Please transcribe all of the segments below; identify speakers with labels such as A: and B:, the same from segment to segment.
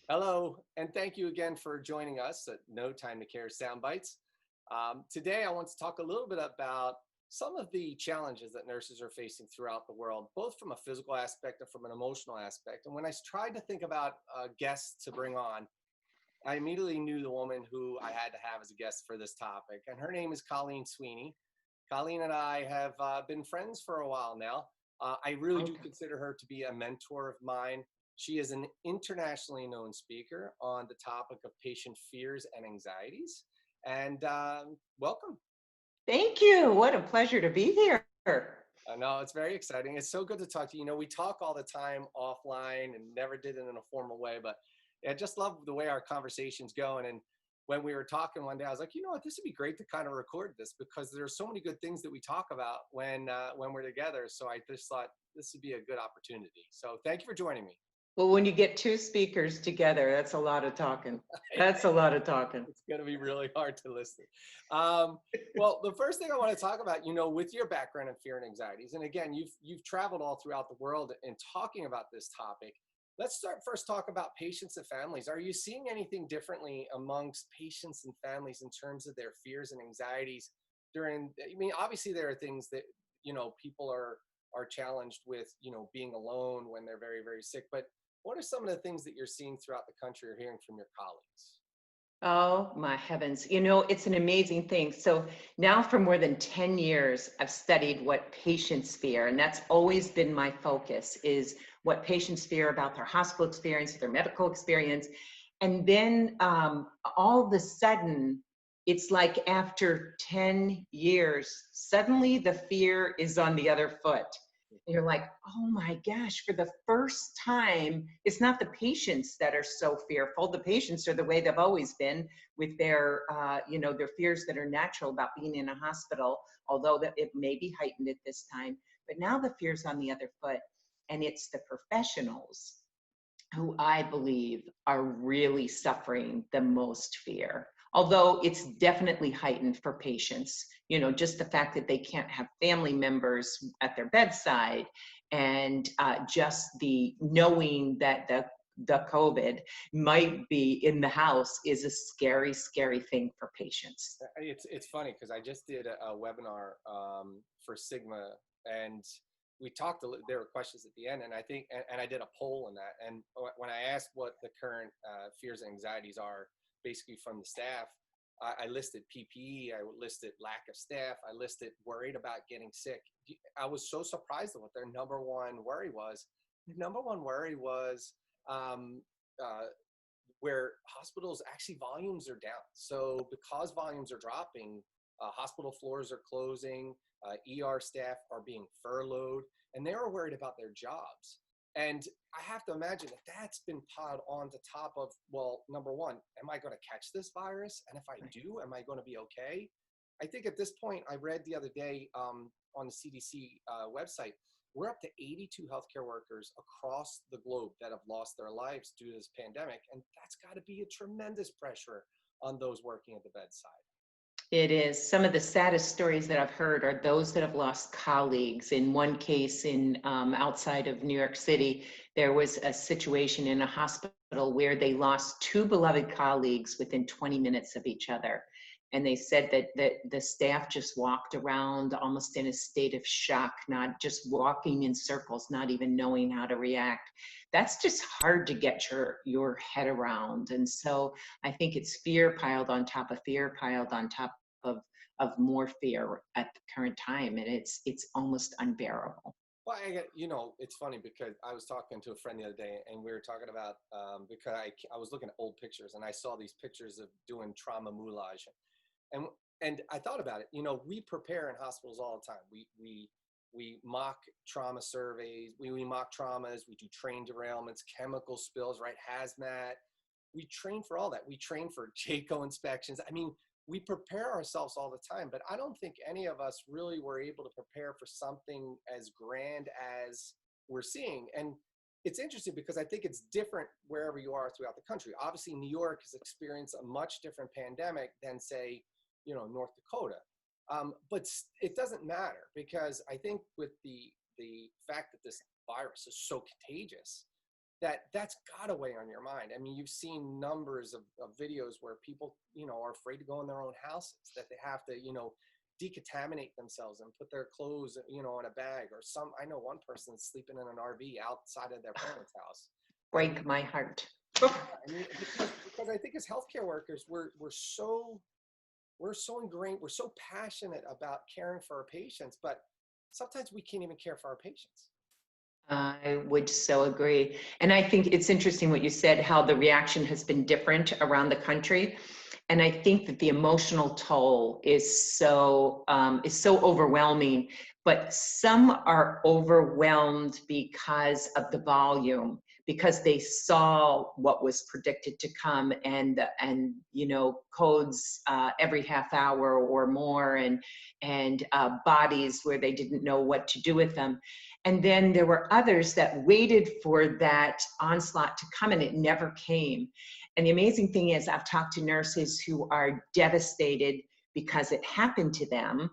A: Hello, and thank you again for joining us at No Time to Care Soundbites. Today, I want to talk a little bit about some of the challenges that nurses are facing throughout the world, both from a physical aspect and from an emotional aspect. And when I tried to think about guests to bring on, I immediately knew the woman who I had to have as a guest for this topic, and her name is Colleen Sweeney. Colleen and I have been friends for a while now. I really do
B: Okay.
A: consider her to be a mentor of mine. She is an internationally known speaker on the topic of patient fears and anxieties. And welcome.
B: Thank you. What a pleasure to be here.
A: No, it's very exciting. It's so good to talk to you. You know, we talk all the time offline and never did it in a formal way, but I just love the way our conversations go. And when we were talking one day, I was like, you know what, this would be great to kind of record this because there's so many good things that we talk about when we're together. So I just thought this would be a good opportunity. So thank you for joining me.
B: Well, when you get two speakers together, that's a lot of talking. That's a lot of talking.
A: It's going to be really hard to listen. Well, the first thing I want to talk about, you know, with your background in fear and anxieties, and again, you've traveled all throughout the world in talking about this topic. Let's start first talk about patients and families. Are you seeing anything differently amongst patients and families in terms of their fears and anxieties during? I mean, obviously there are things that people are challenged with, being alone when they're very, very sick. But what are some of the things that you're seeing throughout the country or hearing from your colleagues?
B: Oh my heavens. It's an amazing thing. So now for more than 10 years, I've studied what patients fear, and that's always been my focus is what patients fear about their hospital experience, their medical experience. And then all of a sudden, it's like after 10 years, suddenly the fear is on the other foot. And you're like, oh my gosh, for the first time, it's not the patients that are so fearful. The patients are the way they've always been with their fears that are natural about being in a hospital, although that it may be heightened at this time. But now the fear's on the other foot, and it's the professionals who I believe are really suffering the most fear. Although it's definitely heightened for patients, just the fact that they can't have family members at their bedside, and just the knowing that the COVID might be in the house is a scary, scary thing for patients.
A: It's funny because I just did a webinar for Sigma, and we talked. There were questions at the end, and I think, and I did a poll on that. And when I asked what the current fears and anxieties are, basically from the staff, I listed PPE, I listed lack of staff, I listed worried about getting sick. I was so surprised at what their number one worry was. The number one worry was um, uh, where hospitals actually volumes are down. So because volumes are dropping, hospital floors are closing, ER staff are being furloughed, and they are worried about their jobs. And I have to imagine that that's been piled on the top of, well, number one, am I going to catch this virus? And if I do, am I going to be okay? I think at this point, I read the other day on the CDC website, we're up to 82 healthcare workers across the globe that have lost their lives due to this pandemic. And that's got to be a tremendous pressure on those working at the bedside.
B: It is. Some of the saddest stories that I've heard are those that have lost colleagues. In one case, in outside of New York City, there was a situation in a hospital where they lost two beloved colleagues within 20 minutes of each other. And they said that the staff just walked around almost in a state of shock, not just walking in circles, not even knowing how to react. That's just hard to get your head around. And so I think it's fear piled on top of fear piled on top of more fear at the current time, and it's almost unbearable.
A: Well, it's funny because I was talking to a friend the other day, and we were talking about because I was looking at old pictures, and I saw these pictures of doing trauma moulage, and and I thought about it. You know, we prepare in hospitals all the time. We mock trauma surveys. We mock traumas. We do train derailments, chemical spills, right? Hazmat. We train for all that. We train for JACO inspections. I mean, we prepare ourselves all the time, but I don't think any of us really were able to prepare for something as grand as we're seeing. And it's interesting because I think it's different wherever you are throughout the country. Obviously, New York has experienced a much different pandemic than, say, North Dakota. But it doesn't matter because I think with the fact that this virus is so contagious, that's gotta weigh on your mind. I mean, you've seen numbers of videos where people, are afraid to go in their own houses, that they have to, decontaminate themselves and put their clothes, in a bag, or I know one person that's sleeping in an RV outside of their parents' house. I mean,
B: Break my heart.
A: I mean, because I think as healthcare workers, we're so ingrained, we're so passionate about caring for our patients, but sometimes we can't even care for our patients.
B: I would so agree. And I think it's interesting what you said, how the reaction has been different around the country. And I think that the emotional toll is so overwhelming, but some are overwhelmed because of the volume, because they saw what was predicted to come, and codes every half hour or more, and bodies where they didn't know what to do with them. And then there were others that waited for that onslaught to come, and it never came. And the amazing thing is, I've talked to nurses who are devastated because it happened to them,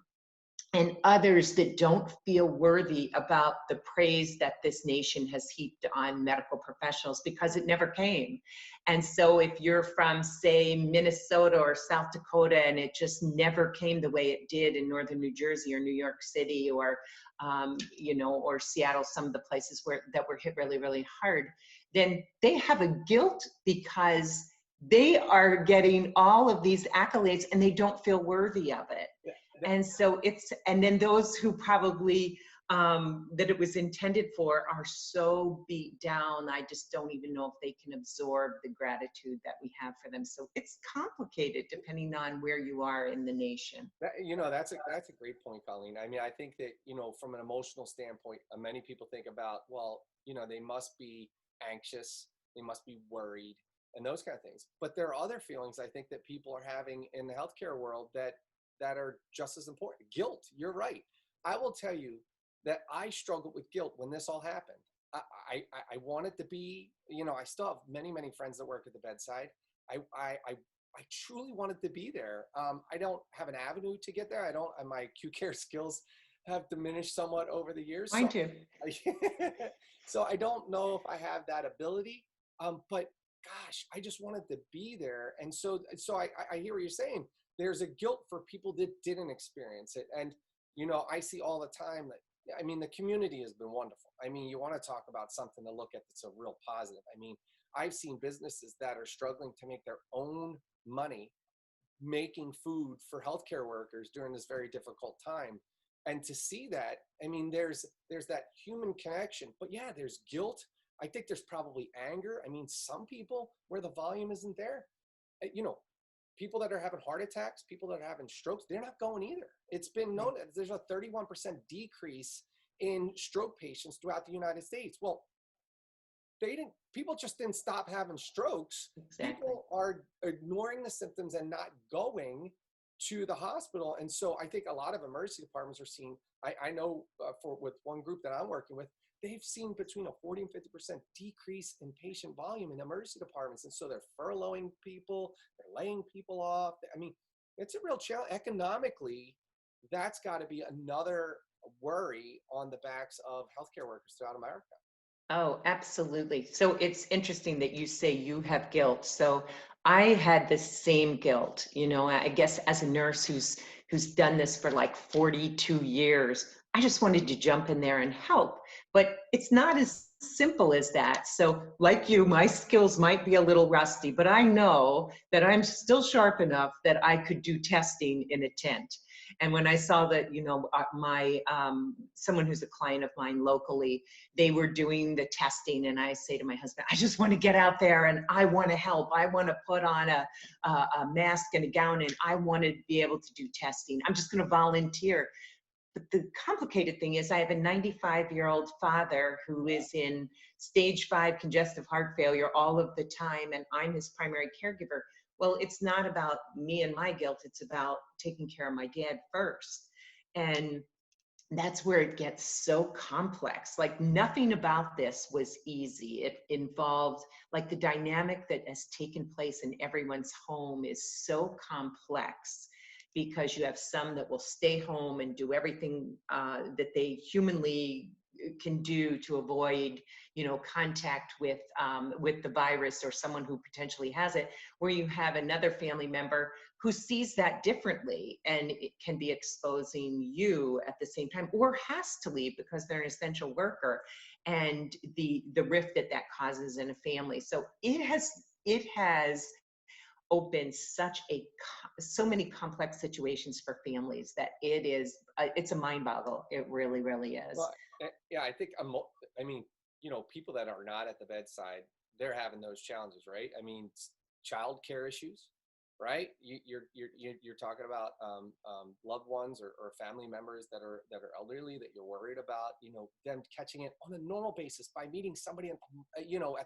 B: and others that don't feel worthy about the praise that this nation has heaped on medical professionals because it never came. And so if you're from, say, Minnesota or South Dakota, and it just never came the way it did in northern New Jersey or New York City, or or Seattle, some of the places that were hit really, really hard, then they have a guilt because they are getting all of these accolades and they don't feel worthy of it. And so and then those who probably that it was intended for are so beat down, I just don't even know if they can absorb the gratitude that we have for them. So it's complicated depending on where you are in the nation.
A: That's a great point, Colleen. I mean, I think that, from an emotional standpoint, many people think about, well, they must be anxious, they must be worried, and those kind of things. But there are other feelings, I think, that people are having in the healthcare world that are just as important. Guilt, you're right. I will tell you that I struggled with guilt when this all happened. I wanted to be, I still have many, many friends that work at the bedside. I truly wanted to be there. I don't have an avenue to get there. My acute care skills have diminished somewhat over the years.
B: Mine too.
A: So I don't know if I have that ability, but gosh, I just wanted to be there. And so I hear what you're saying. There's a guilt for people that didn't experience it. And, I see all the time that, I mean, the community has been wonderful. I mean, you want to talk about something to look at that's a real positive. I mean, I've seen businesses that are struggling to make their own money making food for healthcare workers during this very difficult time. And to see that, I mean, there's that human connection, but yeah, there's guilt. I think there's probably anger. I mean, some people where the volume isn't there, people that are having heart attacks, people that are having strokes, they're not going either. It's been known that there's a 31% decrease in stroke patients throughout the United States. Well, people just didn't stop having strokes.
B: Exactly.
A: People are ignoring the symptoms and not going to the hospital. And so I think a lot of emergency departments are seeing, I know with one group that I'm working with, they've seen between a 40 and 50% decrease in patient volume in emergency departments. And so they're furloughing people, they're laying people off. I mean, it's a real challenge. Economically, that's got to be another worry on the backs of healthcare workers throughout America.
B: Oh, absolutely. So it's interesting that you say you have guilt. So I had the same guilt, I guess as a nurse who's done this for like 42 years, I just wanted to jump in there and help, but it's not as simple as that. So like you, my skills might be a little rusty, but I know that I'm still sharp enough that I could do testing in a tent. And when I saw that, my someone who's a client of mine locally, they were doing the testing, and I say to my husband, I just want to get out there and I want to help. I want to put on a mask and a gown, and I want to be able to do testing. I'm just going to volunteer. But the complicated thing is I have a 95-year-old father who is in stage 5 congestive heart failure all of the time, and I'm his primary caregiver. Well, it's not about me and my guilt. It's about taking care of my dad first. And that's where it gets so complex. Like nothing about this was easy. It involved, like, the dynamic that has taken place in everyone's home is so complex, because you have some that will stay home and do everything that they humanly can do to avoid, contact with the virus or someone who potentially has it, where you have another family member who sees that differently and it can be exposing you at the same time, or has to leave because they're an essential worker, and the rift that causes in a family. So it has opened so many complex situations for families that it's a mind boggle. It really, really is.
A: Well, yeah, I think I mean, people that are not at the bedside, they're having those challenges, right? I mean, child care issues, right? You're talking about loved ones or family members that are elderly that you're worried about, them catching it on a normal basis by meeting somebody at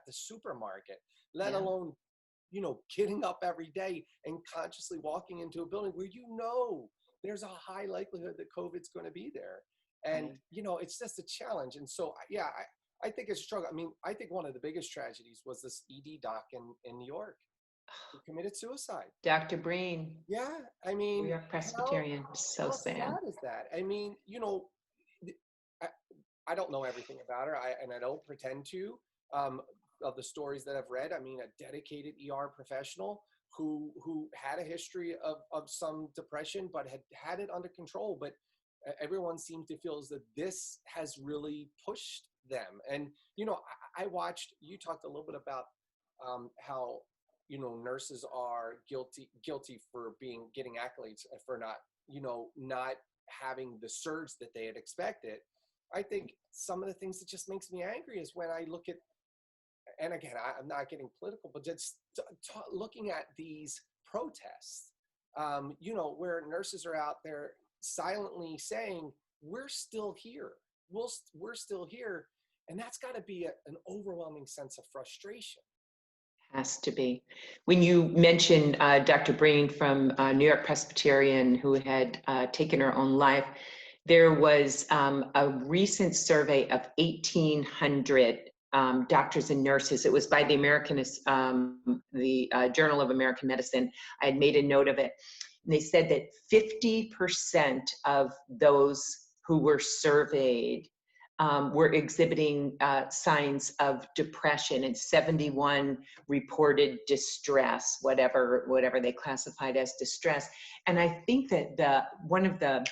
A: the supermarket, let alone getting up every day and consciously walking into a building where there's a high likelihood that COVID's going to be there. And, it's just a challenge. And so, yeah, I think it's a struggle. I mean, I think one of the biggest tragedies was this ED doc in New York who committed suicide.
B: Dr. Breen.
A: Yeah. I mean,
B: We are Presbyterian. So
A: how
B: sad.
A: sad is that? I mean, I don't know everything about her, and I don't pretend to. Of the stories that I've read, I mean, a dedicated ER professional who had a history of some depression, but had it under control. But everyone seems to feel as that this has really pushed them. And, I watched, you talked a little bit about how, nurses are guilty for getting accolades for not having the surge that they had expected. I think some of the things that just makes me angry is when I look at, and again, I'm not getting political, but just looking at these protests, where nurses are out there silently saying, we're still here. We're still here. And that's got to be an overwhelming sense of frustration.
B: Has to be. When you mentioned Dr. Breen from New York Presbyterian who had taken her own life, there was a recent survey of 1,800 doctors and nurses. It was by the Journal of American Medicine. I had made a note of it. And they said that 50% of those who were surveyed were exhibiting signs of depression, and 71 reported distress, whatever they classified as distress. And I think that one of the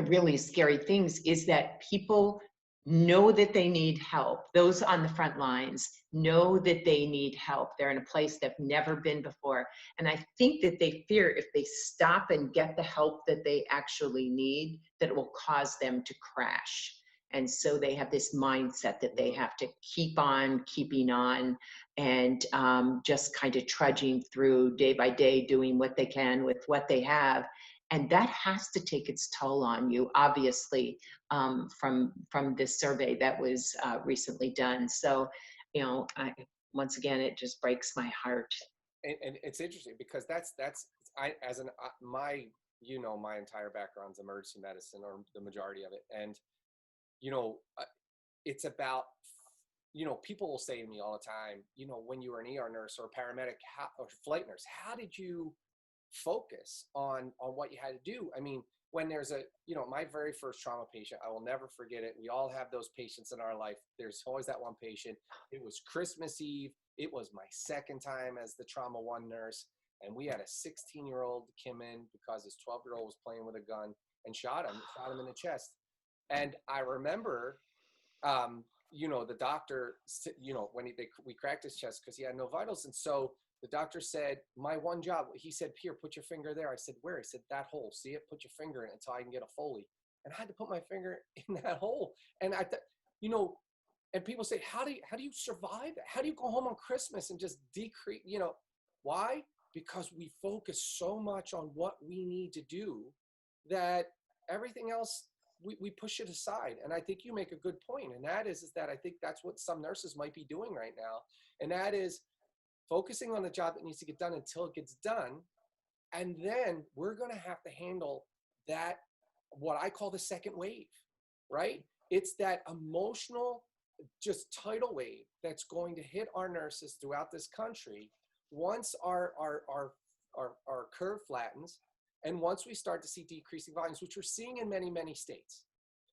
B: really scary things is that people know that they need help. Those on the front lines know that they need help. They're in a place they've never been before. And I think that they fear if they stop and get the help that they actually need, that it will cause them to crash. And so they have this mindset that they have to keep on keeping on and just kind of trudging through day by day, doing what they can with what they have. And that has to take its toll on you, obviously, from this survey that was recently done. So, once again, it just breaks my heart.
A: And it's interesting because my entire background's emergency medicine, or the majority of it. And, it's about, people will say to me all the time, when you were an ER nurse or a paramedic or flight nurse, how did you focus on what you had to do? I mean, when there's my very first trauma patient, I will never forget it. We all have those patients in our life. There's always that one patient. It was Christmas Eve. It was my second time as the trauma 1 nurse. And we had a 16-year-old come in because his 12-year-old was playing with a gun and shot him in the chest. And I remember, the doctor, when we cracked his chest because he had no vitals. And so the doctor said, my one job, he said, here, put your finger there. I said, where? He said, that hole. See it? Put your finger in it until I can get a Foley. And I had to put my finger in that hole. And I thought, and people say, how do you survive that? How do you go home on Christmas and just decrease, why? Because we focus so much on what we need to do that everything else, we push it aside. And I think you make a good point. And that is that I think that's what some nurses might be doing right now. And that is focusing on the job that needs to get done until it gets done. And then we're going to have to handle that, what I call the second wave, right? It's that emotional, just tidal wave that's going to hit our nurses throughout this country once our curve flattens, and once we start to see decreasing volumes, which we're seeing in many, many states.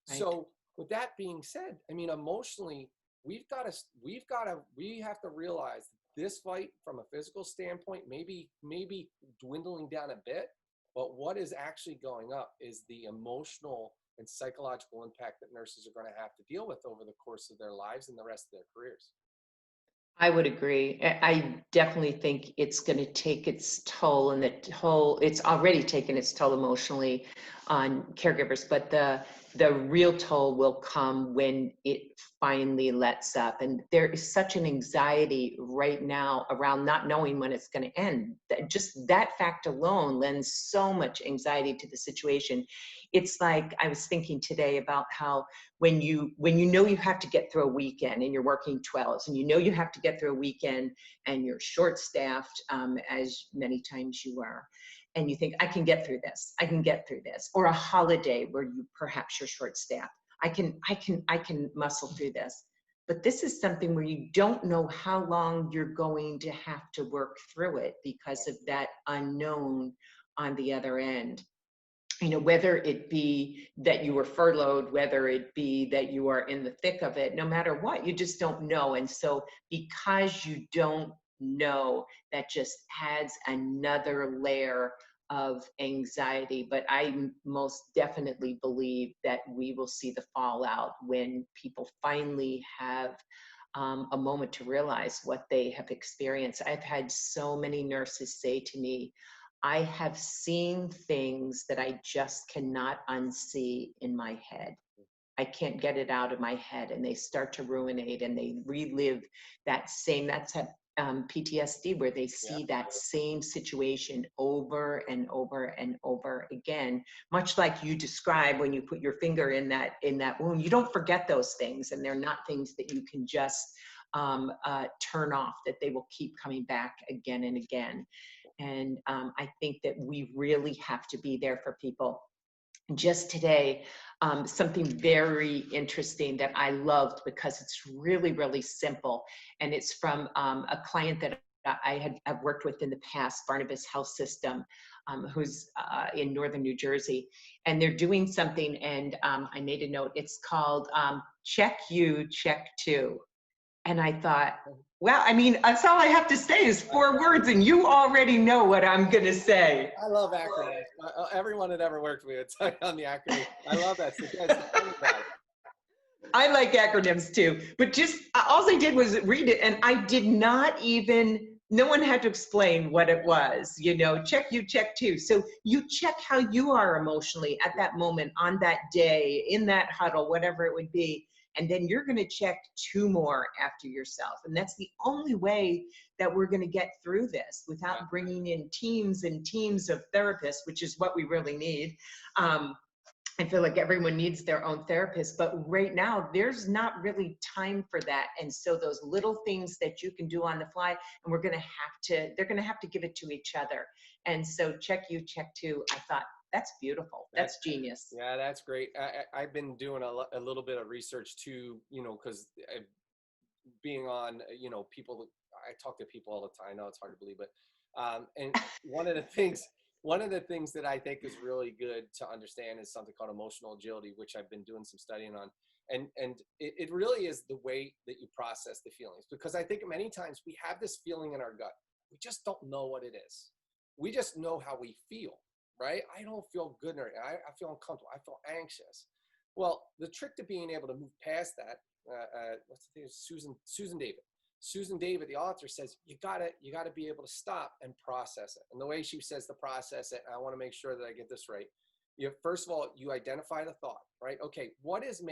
A: Right. So with that being said, I mean, emotionally, we have to realize this fight from a physical standpoint, maybe dwindling down a bit, but what is actually going up is the emotional and psychological impact that nurses are going to have to deal with over the course of their lives and the rest of their careers.
B: I would agree. I definitely think it's going to take its toll, and it's already taken its toll emotionally on caregivers, but the real toll will come when it finally lets up. And there is such an anxiety right now around not knowing when it's going to end. Just that fact alone lends so much anxiety to the situation. It's like, I was thinking today about how when you know you have to get through a weekend and you're working 12s, and you know you have to get through a weekend and you're short staffed, as many times you are, and you think, I can get through this, or a holiday where you perhaps you're short staffed, I can muscle through this. But this is something where you don't know how long you're going to have to work through it because of that unknown on the other end. Whether it be that you were furloughed, whether it be that you are in the thick of it, no matter what, you just don't know. And so because you don't know, that just adds another layer of anxiety. But I most definitely believe that we will see the fallout when people finally have a moment to realize what they have experienced. I've had so many nurses say to me, I have seen things that I just cannot unsee in my head. I can't get it out of my head. And they start to ruminate and they relive that's PTSD, where they see that same situation over and over and over again, much like you describe when you put your finger in that wound. You don't forget those things, and they're not things that you can just turn off, that they will keep coming back again and again. And I think that we really have to be there for people. Just today, something very interesting that I loved because it's really, really simple. And it's from a client that I've worked with in the past, Barnabas Health System, who's in northern New Jersey. And they're doing something, and I made a note. It's called Check You, Check Two. And I thought, well, I mean, that's all I have to say is 4 words, and you already know what I'm going to say.
A: I love acronyms. Everyone that ever worked with me would tell you on the acronym. I love that. So guys, tell me about it.
B: I like acronyms too, but just all I did was read it, and I did not even, no one had to explain what it was, check you, check two. So you check how you are emotionally at that moment, on that day, in that huddle, whatever it would be. And then you're going to check 2 more after yourself. And that's the only way that we're going to get through this without bringing in teams and teams of therapists, which is what we really need. I feel like everyone needs their own therapist, but right now there's not really time for that. And so those little things that you can do on the fly, and they're going to have to give it to each other. And so check you, check two. I thought, that's beautiful. That's genius.
A: Yeah, that's great. I've been doing a little bit of research too, because being on, people, I talk to people all the time. I know it's hard to believe, but and one of the things that I think is really good to understand is something called emotional agility, which I've been doing some studying on. And it really is the way that you process the feelings, because I think many times we have this feeling in our gut. We just don't know what it is. We just know how we feel. Right? I don't feel good. I feel uncomfortable. I feel anxious. Well, the trick to being able to move past that, what's the name? Susan David. Susan David, the author, says you gotta be able to stop and process it. And the way she says to process it, I want to make sure that I get this right. First of all, you identify the thought, right? Okay, what is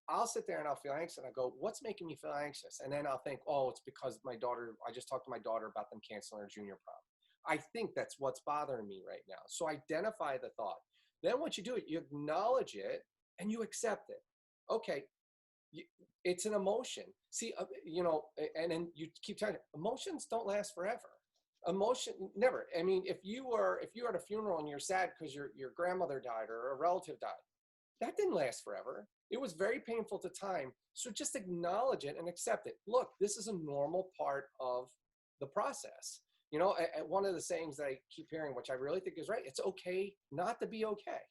A: I'll sit there and I'll feel anxious, and I go, what's making me feel anxious? And then I'll think, oh, it's because I just talked to my daughter about them canceling her junior prom. I think that's what's bothering me right now. So identify the thought. Then once you do it, you acknowledge it and you accept it. Okay, it's an emotion. See, and then you keep telling it, emotions don't last forever. Emotion never. I mean, if you're at a funeral and you're sad because your grandmother died or a relative died, that didn't last forever. It was very painful at the time. So just acknowledge it and accept it. Look, this is a normal part of the process. One of the sayings that I keep hearing, which I really think is right, it's okay not to be okay.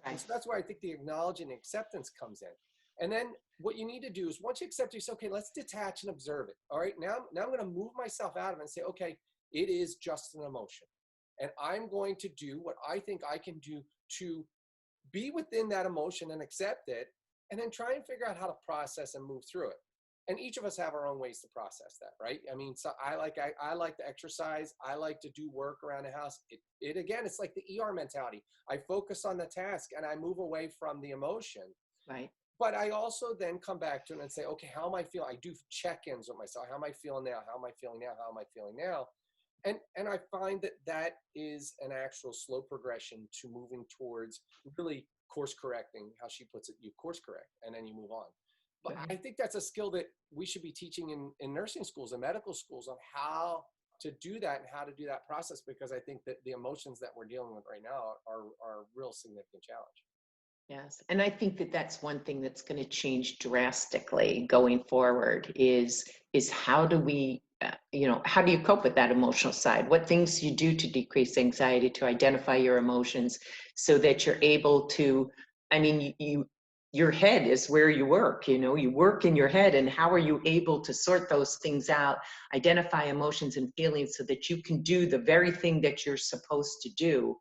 A: And
B: Right.
A: so that's where I think the acknowledging and acceptance comes in. And then what you need to do is once you accept it, you say, okay, let's detach and observe it. All right, now I'm going to move myself out of it and say, okay, it is just an emotion. And I'm going to do what I think I can do to be within that emotion and accept it, and then try and figure out how to process and move through it. And each of us have our own ways to process that, right? I mean, so I like to exercise. I like to do work around the house. It again, it's like the ER mentality. I focus on the task and I move away from the emotion.
B: Right.
A: But I also then come back to it and say, okay, how am I feeling? I do check-ins with myself. How am I feeling now? How am I feeling now? How am I feeling now? And I find that that is an actual slow progression to moving towards really course correcting. How she puts it, you course correct and then you move on. But I
B: Right.
A: think that's a skill that we should be teaching in nursing schools and medical schools on how to do that and how to do that process, because I think that the emotions that we're dealing with right now are a real significant challenge.
B: Yes, and I think that that's one thing that's going to change drastically going forward is how do we, how do you cope with that emotional side? What things you do to decrease anxiety, to identify your emotions, so that you're able to, I mean, your head is where you work. You work in your head, and how are you able to sort those things out, identify emotions and feelings, so that you can do the very thing that you're supposed to do,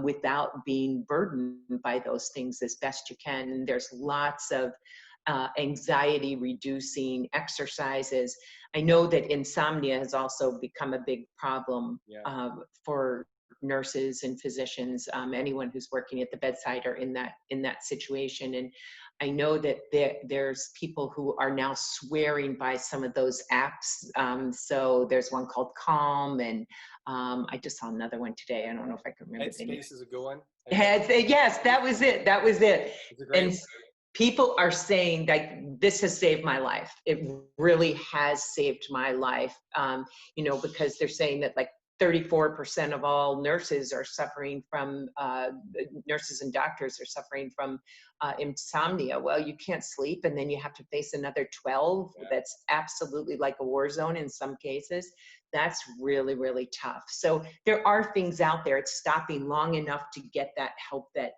B: without being burdened by those things as best you can. And there's lots of anxiety reducing exercises. I know that insomnia has also become a big problem
A: Yeah.
B: for nurses and physicians, anyone who's working at the bedside or in that situation. And I know that there's people who are now swearing by some of those apps. So there's one called Calm, and I just saw another one today. I don't know if I can remember the name.
A: Headspace is a good one.
B: Yes, that was it. That was it.
A: It's a great
B: And
A: one.
B: people are saying that this has saved my life. It really has saved my life. Because they're saying that like 34% of all nurses are suffering from, nurses and doctors are suffering from insomnia. Well, you can't sleep, and then you have to face another 12.
A: Yeah.
B: That's absolutely like a war zone in some cases. That's really, really tough. So there are things out there. It's stopping long enough to get that help that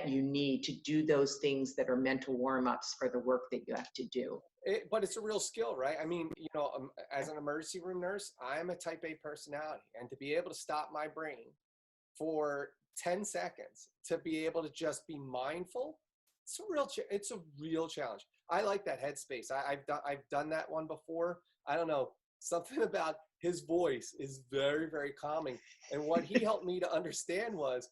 B: you need to do those things that are mental warm-ups for the work that you have to do.
A: But it's a real skill, right? I mean, as an emergency room nurse, I'm a type A personality, and to be able to stop my brain for 10 seconds, to be able to just be mindful, it's a real challenge. I like that headspace. I've done that one before. I don't know, something about his voice is very, very calming. And what he helped me to understand was,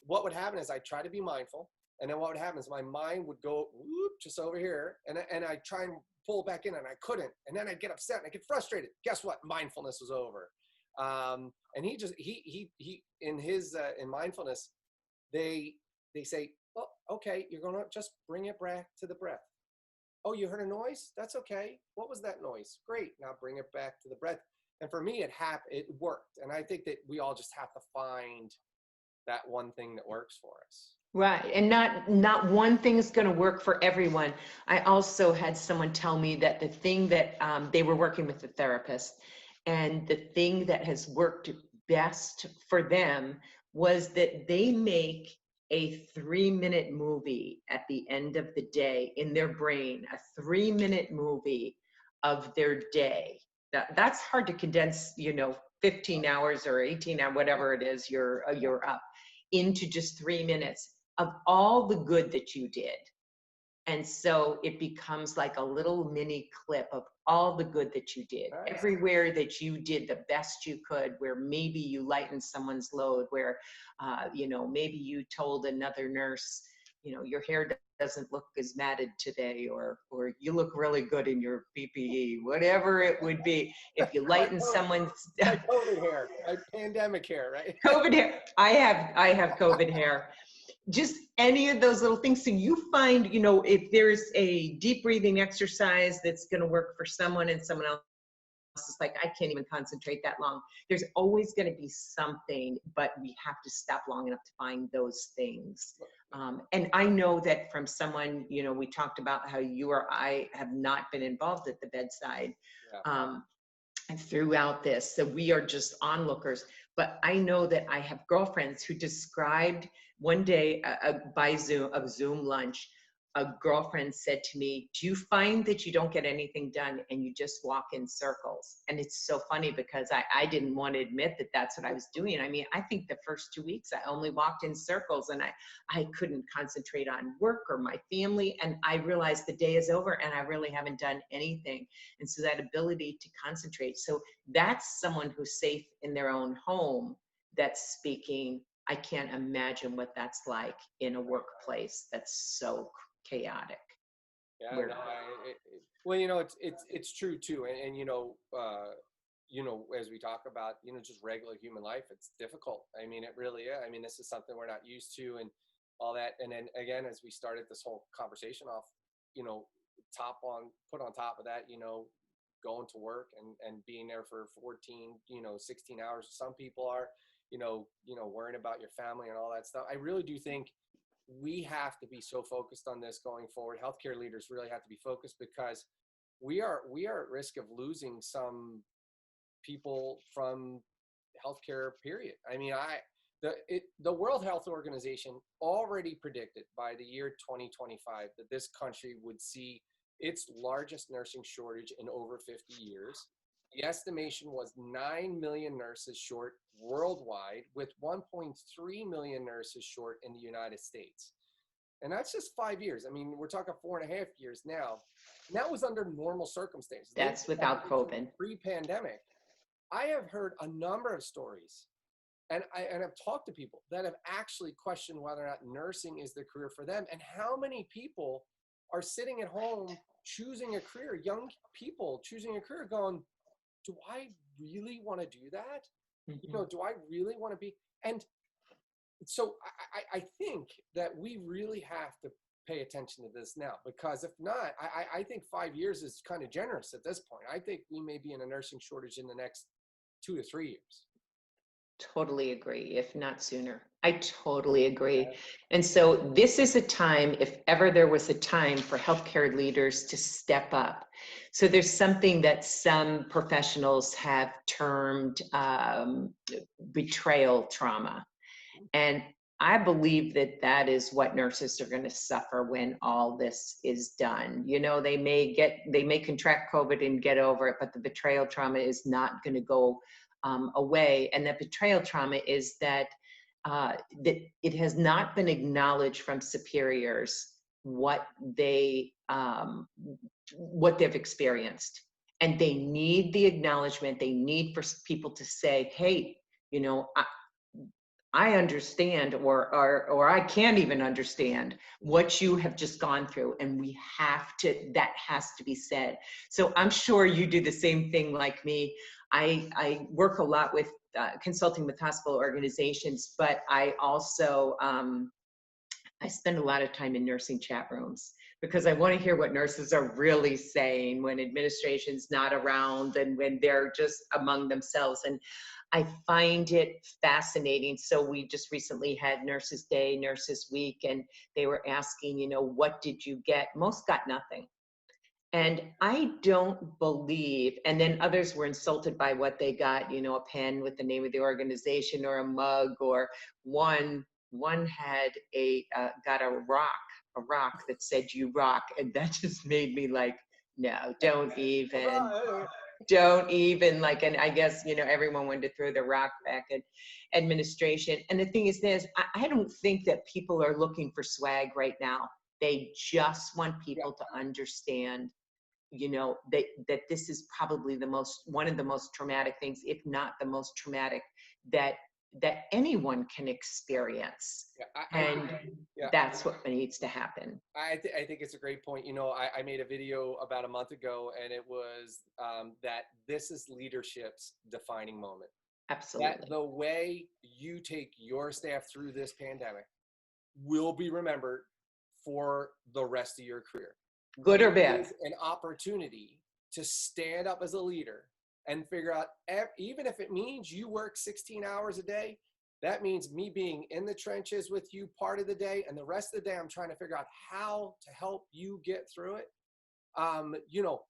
A: what would happen is I try to be mindful. And then what would happen is my mind would go whoop, just over here, and I try and pull back in, and I couldn't. And then I'd get upset and I get frustrated. Guess what? Mindfulness was over. And he in mindfulness, they say, well, okay, you're gonna just bring it back to the breath. Oh, you heard a noise? That's okay. What was that noise? Great. Now bring it back to the breath. And for me, it worked. And I think that we all just have to find that one thing that works for us.
B: Right. And not one thing is going to work for everyone. I also had someone tell me that the thing that they were working with a therapist, and the thing that has worked best for them was that they make a 3-minute movie at the end of the day in their brain, a 3-minute movie of their day. That's hard to condense, 15 hours or 18 hours, whatever it is you're up, into just 3 minutes of all the good that you did. And so it becomes like a little mini clip of all the good that you did,
A: Nice.
B: everywhere that you did the best you could, where maybe you lightened someone's load, where, maybe you told another nurse, your hair doesn't look as matted today, or you look really good in your PPE, whatever it would be. If you lighten someone's
A: My COVID hair, my pandemic hair, right?
B: COVID hair, I have COVID hair. Just any of those little things. So you find, if there's a deep breathing exercise that's going to work for someone, and someone else is like, I can't even concentrate that long. There's always going to be something, but we have to stop long enough to find those things. And I know that from someone, we talked about how you or I have not been involved at the bedside.
A: Yeah.
B: And throughout this, so we are just onlookers. But I know that I have girlfriends who described one day by Zoom lunch, a girlfriend said to me, do you find that you don't get anything done and you just walk in circles? And it's so funny because I didn't want to admit that that's what I was doing. I mean, I think the first 2 weeks I only walked in circles and I couldn't concentrate on work or my family. And I realized the day is over and I really haven't done anything. And so that ability to concentrate. So that's someone who's safe in their own home that's speaking. I can't imagine what that's like in a workplace that's so chaotic.
A: Yeah, no, well, it's true too, and as we talk about, just regular human life, it's difficult. I mean, it really is. I mean, this is something we're not used to, and all that. And then again, as we started this whole conversation off, put on top of that, going to work and being there for 14, 16 hours. Some people are, worrying about your family and all that stuff. I really do think we have to be so focused on this going forward. Healthcare leaders really have to be focused because we are at risk of losing some people from healthcare, period. I mean, the World Health Organization already predicted by the year 2025 that this country would see its largest nursing shortage in over 50 years. The estimation was 9 million nurses short worldwide, with 1.3 million nurses short in the United States. And that's just 5 years. I mean, we're talking 4.5 years now. And that was under normal circumstances.
B: That's without COVID.
A: Pre-pandemic. I have heard a number of stories, and I've talked to people that have actually questioned whether or not nursing is the career for them, and how many people are sitting at home choosing a career, young people choosing a career going, do I really want to do that?
B: Mm-hmm.
A: Do I really want to be? And so I think that we really have to pay attention to this now, because if not, I think 5 years is kind of generous at this point. I think we may be in a nursing shortage in the next 2 to 3 years.
B: Totally agree, if not sooner. I totally agree. And so this is a time, if ever there was a time for healthcare leaders to step up. So there's something that some professionals have termed betrayal trauma. And I believe that that is what nurses are going to suffer when all this is done. They may contract COVID and get over it, but the betrayal trauma is not going to go away. And that betrayal trauma is that it has not been acknowledged from superiors what they've experienced, and they need the acknowledgement. They need for people to say, "Hey, I understand," or "I can't even understand what you have just gone through," and that has to be said. So I'm sure you do the same thing like me. I work a lot with consulting with hospital organizations, but I also I spend a lot of time in nursing chat rooms, because I want to hear what nurses are really saying when administration's not around and when they're just among themselves. And I find it fascinating. So we just recently had Nurses Day, Nurses Week, and they were asking, what did you get? Most got nothing. And I don't believe, and then others were insulted by what they got, a pen with the name of the organization or a mug, or one had got a rock that said "you rock," and that just made me like, no, don't even like. And I guess everyone wanted to throw the rock back at administration. And the thing is this: I don't think that people are looking for swag right now. They just want people to understand, that this is probably one of the most traumatic things, if not the most traumatic, that anyone can experience. That's what needs to happen.
A: I think it's a great point. I made a video about a month ago, and it was that this is leadership's defining moment.
B: Absolutely.
A: That the way you take your staff through this pandemic will be remembered for the rest of your career.
B: Good or bad.
A: It's an opportunity to stand up as a leader and figure out, even if it means you work 16 hours a day, that means me being in the trenches with you part of the day, and the rest of the day I'm trying to figure out how to help you get through it.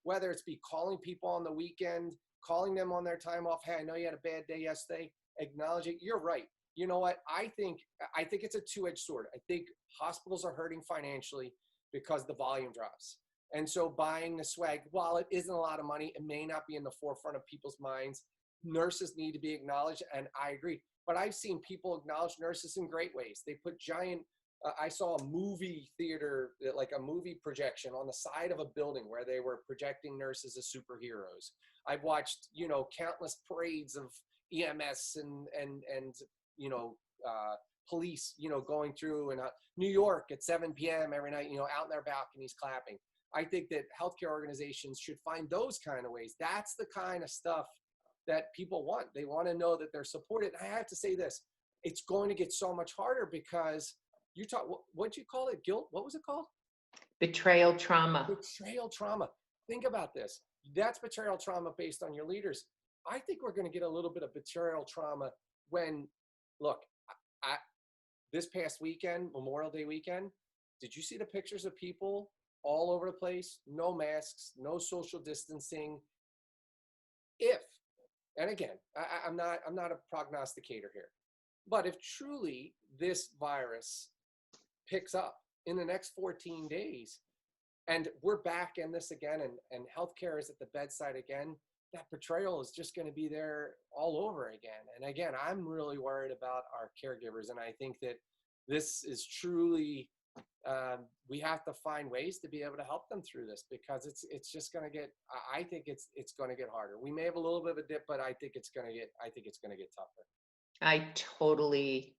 A: Whether it's be calling people on the weekend, calling them on their time off. Hey, I know you had a bad day yesterday. Acknowledge it. You're right. you know what? I think it's a two-edged sword. I think hospitals are hurting financially because the volume drops. And so buying the swag, while it isn't a lot of money, it may not be in the forefront of people's minds. Nurses need to be acknowledged, and I agree. But I've seen people acknowledge nurses in great ways. They put giant, I saw a movie theater, like a movie projection on the side of a building where they were projecting nurses as superheroes. I've watched, you know, countless parades of EMS and you know, police, you know, going through in New York at 7 p.m. every night, you know, out in their balconies clapping. I think that healthcare organizations should find those kind of ways. That's the kind of stuff that people want. They want to know that they're supported. I have to say this, it's going to get so much harder because you talk, what'd you call it? Guilt? What was it called?
B: Betrayal trauma.
A: Betrayal trauma. Think about this. That's betrayal trauma based on your leaders. I think we're going to get a little bit of betrayal trauma when, look, this past weekend, Memorial Day weekend, did you see the pictures of people all over the place? No masks, no social distancing. And again, I'm not a prognosticator here, but if truly this virus picks up in the next 14 days and we're back in this again and healthcare is at the bedside again, that betrayal is just going to be there all over again. And again, I'm really worried about our caregivers. And I think that this is truly, we have to find ways to be able to help them through this because it's just going to get, I think it's going to get harder. We may have a little bit of a dip, but I think it's going to get tougher.
B: I totally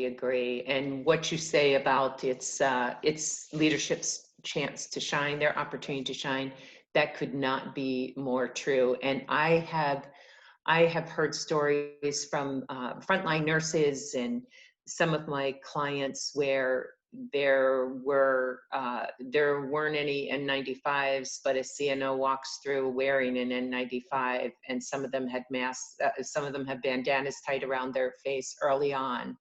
B: agree. And what you say about it's leadership's chance to shine, their opportunity to shine, that could not be more true. And I have heard stories from frontline nurses and some of my clients where there weren't any N95s, but a CNO walks through wearing an N95, and some of them had masks, some of them had bandanas tied around their face early on.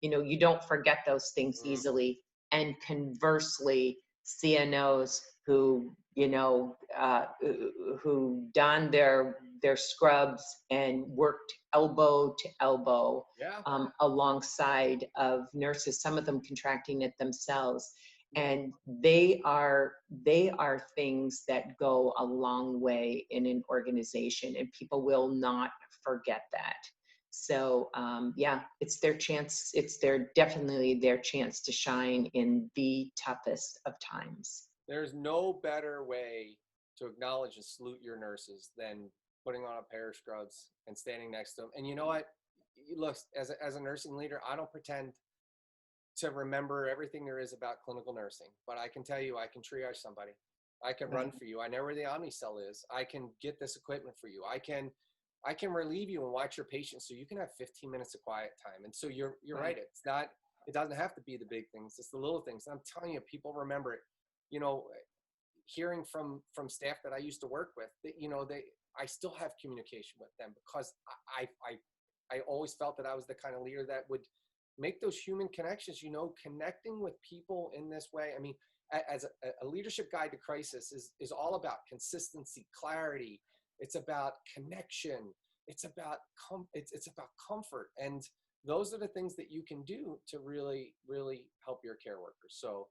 B: You know, you don't forget those things easily. And conversely, CNOs who, you know, who donned their scrubs and worked elbow to elbow alongside of nurses, some of them contracting it themselves. And they are things that go a long way in an organization, and people will not forget that. So yeah, it's their chance. It's definitely their chance to shine in the toughest of times.
A: There's no better way to acknowledge and salute your nurses than putting on a pair of scrubs and standing next to them. And you know what? Look, as a nursing leader, I don't pretend to remember everything there is about clinical nursing, but I can tell you, I can triage somebody. I can run for you. I know where the Omnicell is. I can get this equipment for you. I can relieve you and watch your patients so you can have 15 minutes of quiet time. And so you're right. It doesn't have to be the big things. It's the little things. And I'm telling you, people remember it. You know, hearing from staff that I used to work with, that, you know, I still have communication with them because I always felt that I was the kind of leader that would make those human connections, you know, connecting with people in this way. I mean, as a leadership guide to crisis is all about consistency, clarity. It's about connection. It's about comfort. And those are the things that you can do to really, really help your care workers. So,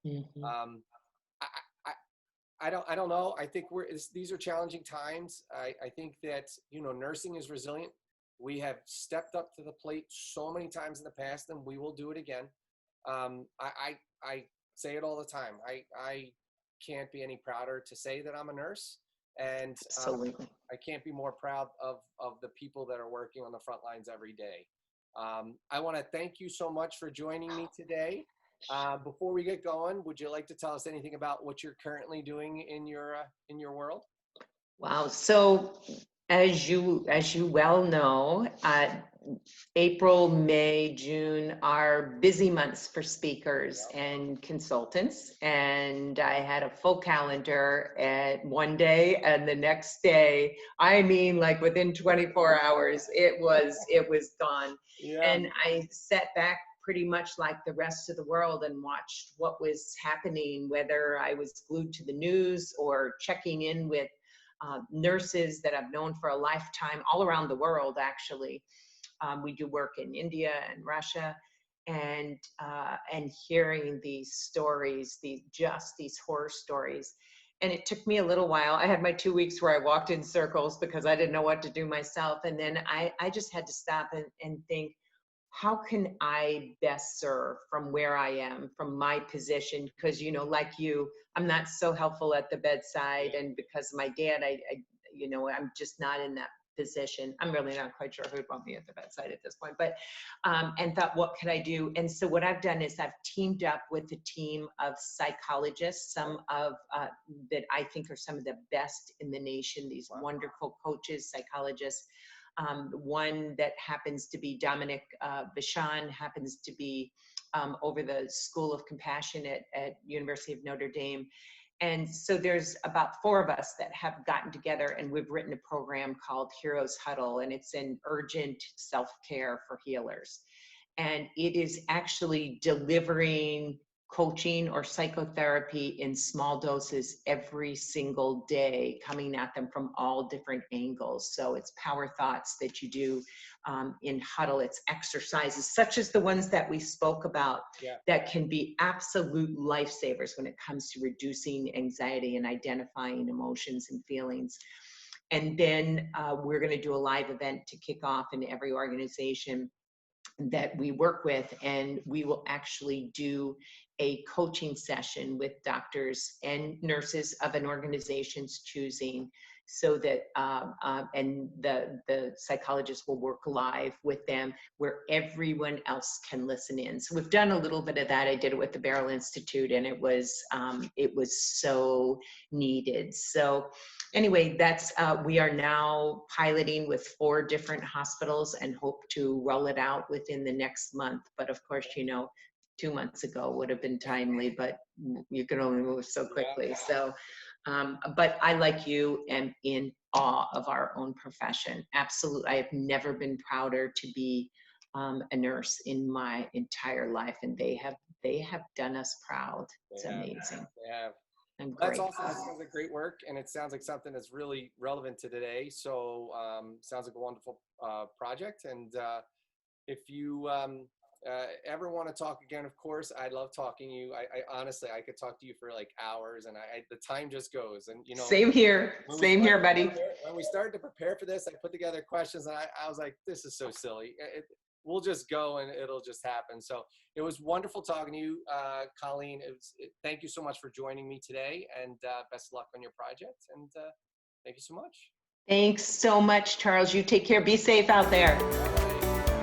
A: I don't know. I think these are challenging times. I think that, you know, nursing is resilient. We have stepped up to the plate so many times in the past, and we will do it again. I say it all the time. I can't be any prouder to say that I'm a nurse, and I can't be more proud of the people that are working on the front lines every day. I want to thank you so much for joining me today. Before we get going, would you like to tell us anything about what you're currently doing in your world?
B: Wow. So as you well know, April, May, June are busy months for speakers and consultants. And I had a full calendar at one day, and the next day, I mean, like within 24 hours, it was gone. Yeah. And I sat back pretty much like the rest of the world and watched what was happening, whether I was glued to the news or checking in with nurses that I've known for a lifetime all around the world, actually. we do work in India and Russia, and hearing these stories, these horror stories. And it took me a little while. I had my 2 weeks where I walked in circles because I didn't know what to do myself. And then I just had to stop and think, how can I best serve from where I am, from my position? Because, you know, like you, I'm not so helpful at the bedside. And because of my dad, I you know, I'm just not in that position. I'm really not quite sure who'd want me at the bedside at this point, but, and thought, what could I do? And so what I've done is I've teamed up with a team of psychologists, some of, that I think are some of the best in the nation, these wonderful coaches, psychologists. One that happens to be Dominic Bichon, happens to be over the School of Compassion at University of Notre Dame. And so there's about 4 of us that have gotten together, and we've written a program called Heroes Huddle, and it's an urgent self-care for healers. And it is actually delivering coaching or psychotherapy in small doses every single day, coming at them from all different angles. So it's power thoughts that you do in huddle. It's exercises such as the ones that we spoke about that can be absolute lifesavers when it comes to reducing anxiety and identifying emotions and feelings. And then we're going to do a live event to kick off in every organization that we work with, and we will actually do a coaching session with doctors and nurses of an organization's choosing, so that and the psychologist will work live with them where everyone else can listen in. So we've done a little bit of that. I did it with the Barrel Institute, and it was so needed. So anyway, that's we are now piloting with 4 different hospitals and hope to roll it out within the next month. But of course, you know, 2 months ago would have been timely, but you can only move so quickly. So, but I, like you, am in awe of our own profession. Absolutely. I have never been prouder to be a nurse in my entire life, and they have done us proud. It's amazing.
A: Yeah.
B: I'm
A: That's
B: grateful.
A: also sounds like great work, and it sounds like something that's really relevant to today. So sounds like a wonderful project. And if you ever want to talk again, of course, I love talking to you. I honestly, I could talk to you for like hours, and the time just goes. And you know,
B: same here, buddy.
A: When we started to prepare for this, I put together questions, and I was like, this is so silly. We'll just go and it'll just happen. So it was wonderful talking to you, Colleen. Thank you so much for joining me today, and best of luck on your project. And thank you so much.
B: Thanks so much, Charles. You take care. Be safe out there.
A: Bye.